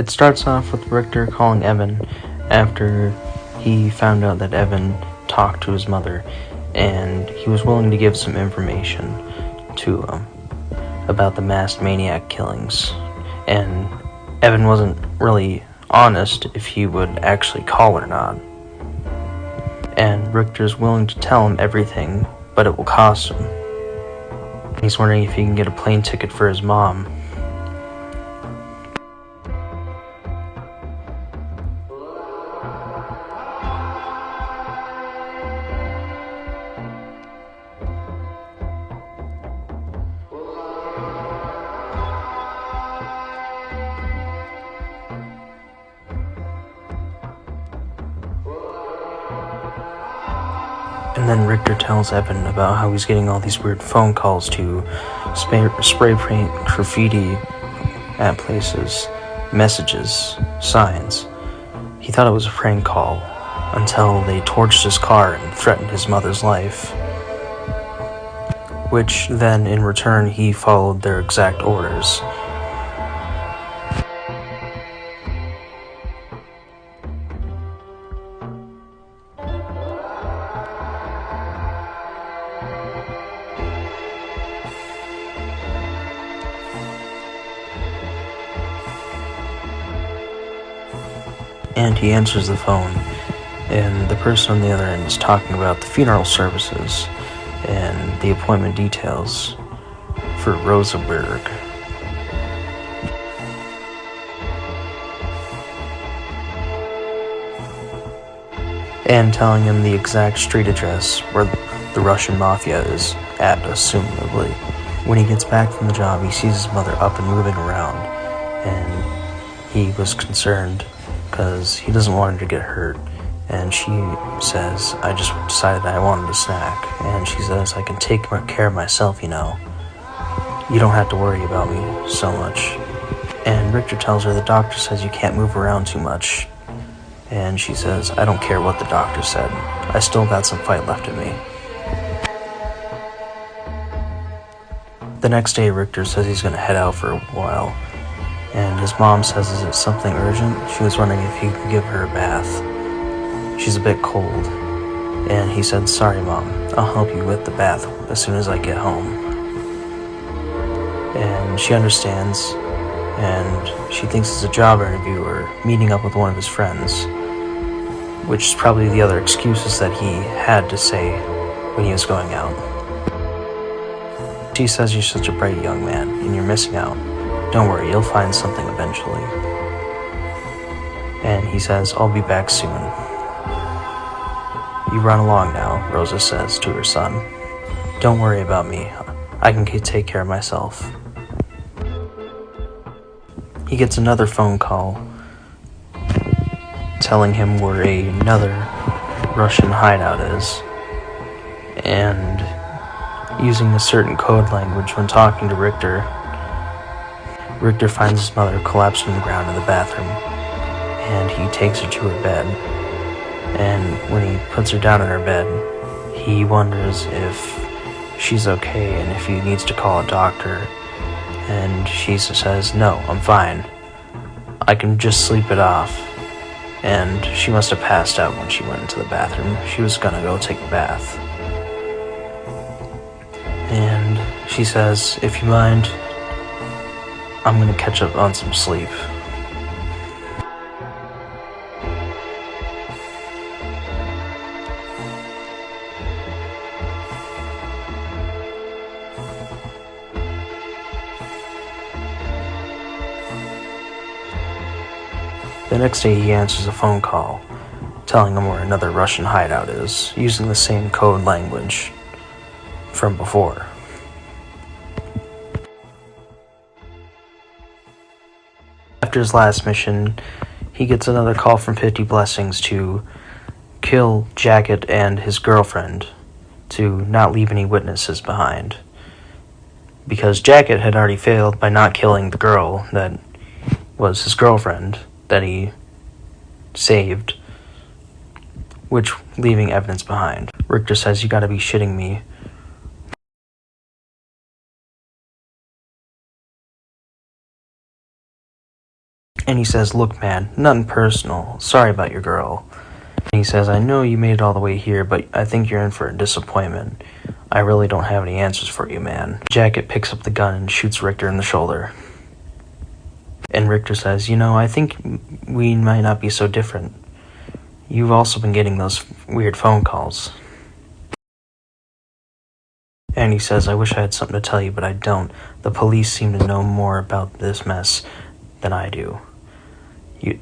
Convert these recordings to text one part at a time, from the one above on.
It starts off with Richter calling Evan after he found out that Evan talked to his mother, and he was willing to give some information to him about the masked maniac killings. And Evan wasn't really honest if he would actually call or not. And Richter's willing to tell him everything, but it will cost him. He's wondering if he can get a plane ticket for his mom. And then Richter tells Evan about how he's getting all these weird phone calls to spray paint graffiti at places, messages, signs. He thought it was a prank call until they torched his car and threatened his mother's life, which then in return he followed their exact orders. And he answers the phone, and the person on the other end is talking about the funeral services and the appointment details for Rosenberg. And telling him the exact street address where the Russian mafia is at, assumably. When he gets back from the job, he sees his mother up and moving around, and he was concerned because he doesn't want her to get hurt. And she says, I just decided I wanted a snack. And she says, I can take care of myself, you know. You don't have to worry about me so much. And Richter tells her the doctor says you can't move around too much. And she says, I don't care what the doctor said. I still got some fight left in me. The next day, Richter says he's going to head out for a while. And his mom says, is it something urgent? She was wondering if he could give her a bath. She's a bit cold. And he said, sorry mom, I'll help you with the bath as soon as I get home. And she understands, and she thinks it's a job interview or meeting up with one of his friends, which is probably the other excuses that he had to say when he was going out. She says you're such a bright young man, and you're missing out. Don't worry, you'll find something eventually. And he says, I'll be back soon. You run along now, Rosa says to her son. Don't worry about me. I can take care of myself. He gets another phone call telling him where another Russian hideout is, and using a certain code language when talking to Richter. Richter finds his mother collapsed on the ground in the bathroom, and he takes her to her bed. And when he puts her down in her bed, he wonders if she's okay and if he needs to call a doctor. And she says, no, I'm fine. I can just sleep it off. And she must have passed out when she went into the bathroom. She was gonna go take a bath. And she says, if you mind, I'm gonna catch up on some sleep. The next day he answers a phone call, telling him where another Russian hideout is, using the same code language from before. After his last mission, he gets another call from 50 Blessings to kill Jacket and his girlfriend, to not leave any witnesses behind. Because Jacket had already failed by not killing the girl that was his girlfriend that he saved, which leaving evidence behind. Richter says, you gotta be shitting me. And he says, "Look, man, nothing personal. Sorry about your girl." And he says, "I know you made it all the way here, but I think you're in for a disappointment. I really don't have any answers for you, man." Jacket picks up the gun and shoots Richter in the shoulder. And Richter says, "I think we might not be so different. You've also been getting those weird phone calls." And he says, "I wish I had something to tell you, but I don't. The police seem to know more about this mess than I do.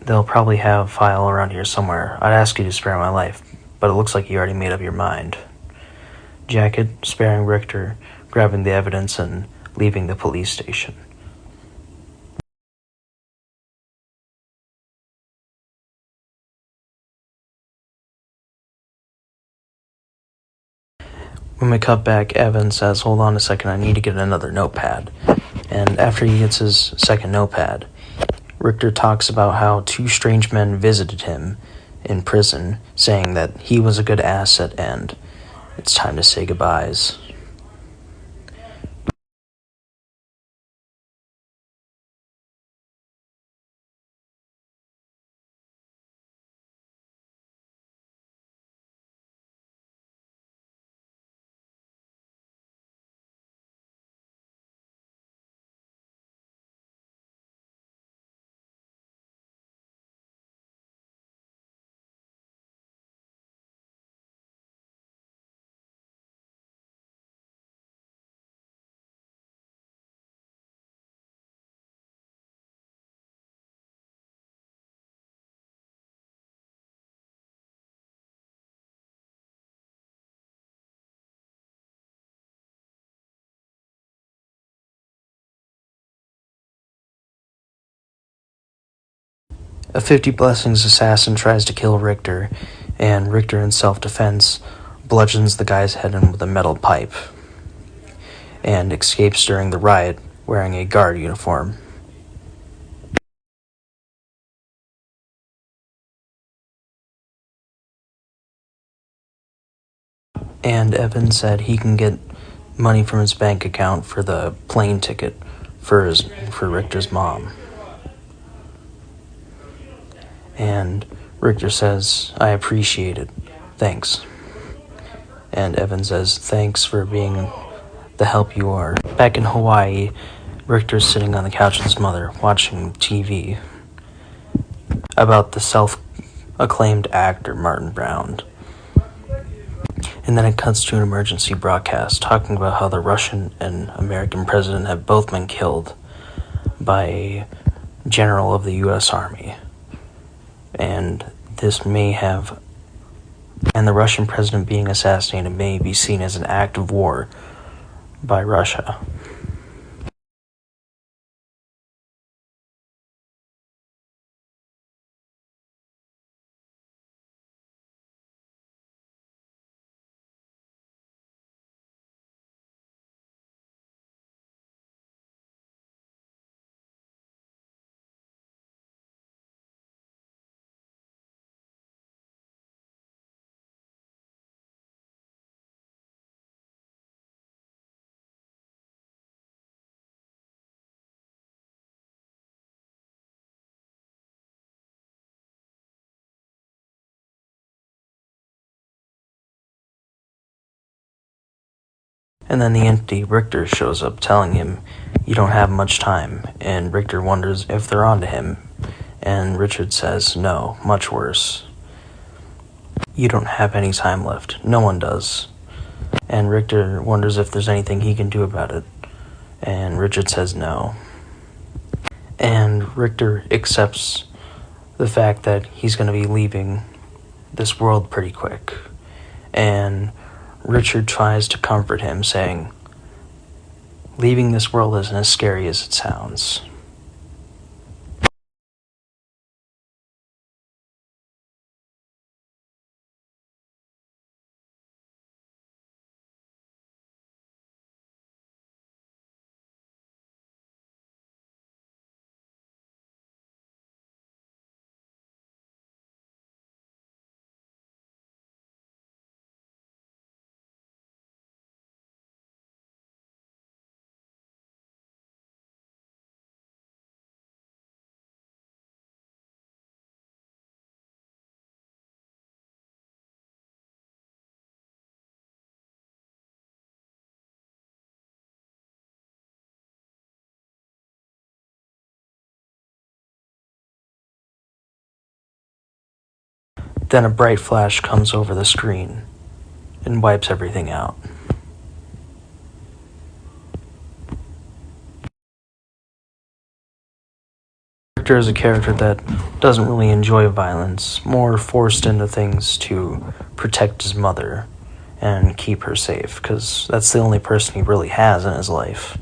They'll probably have a file around here somewhere. I'd ask you to spare my life, but it looks like you already made up your mind." Jacket, sparing Richter, grabbing the evidence and leaving the police station. When we cut back, Evan says, "Hold on a second, I need to get another notepad." And after he gets his second notepad, Richter talks about how two strange men visited him in prison, saying that he was a good asset and it's time to say goodbyes. A 50 Blessings assassin tries to kill Richter, and Richter, in self-defense, bludgeons the guy's head in with a metal pipe, and escapes during the riot wearing a guard uniform. And Evan said he can get money from his bank account for the plane ticket for Richter's mom. And Richter says, "I appreciate it. Thanks." And Evan says, "Thanks for being the help you are." Back in Hawaii, Richter's sitting on the couch with his mother, watching TV about the self-acclaimed actor Martin Brown. And then it cuts to an emergency broadcast talking about how the Russian and American president have both been killed by a general of the U.S. Army. And the Russian president being assassinated may be seen as an act of war by Russia. And then the entity Richter shows up telling him, "You don't have much time," and Richter wonders if they're onto him, and Richard says, "No, much worse. You don't have any time left. No one does." And Richter wonders if there's anything he can do about it, and Richard says no. And Richter accepts the fact that he's going to be leaving this world pretty quick, and Richard tries to comfort him, saying, "Leaving this world isn't as scary as it sounds." Then a bright flash comes over the screen and wipes everything out. Richter is a character that doesn't really enjoy violence, more forced into things to protect his mother and keep her safe, because that's the only person he really has in his life.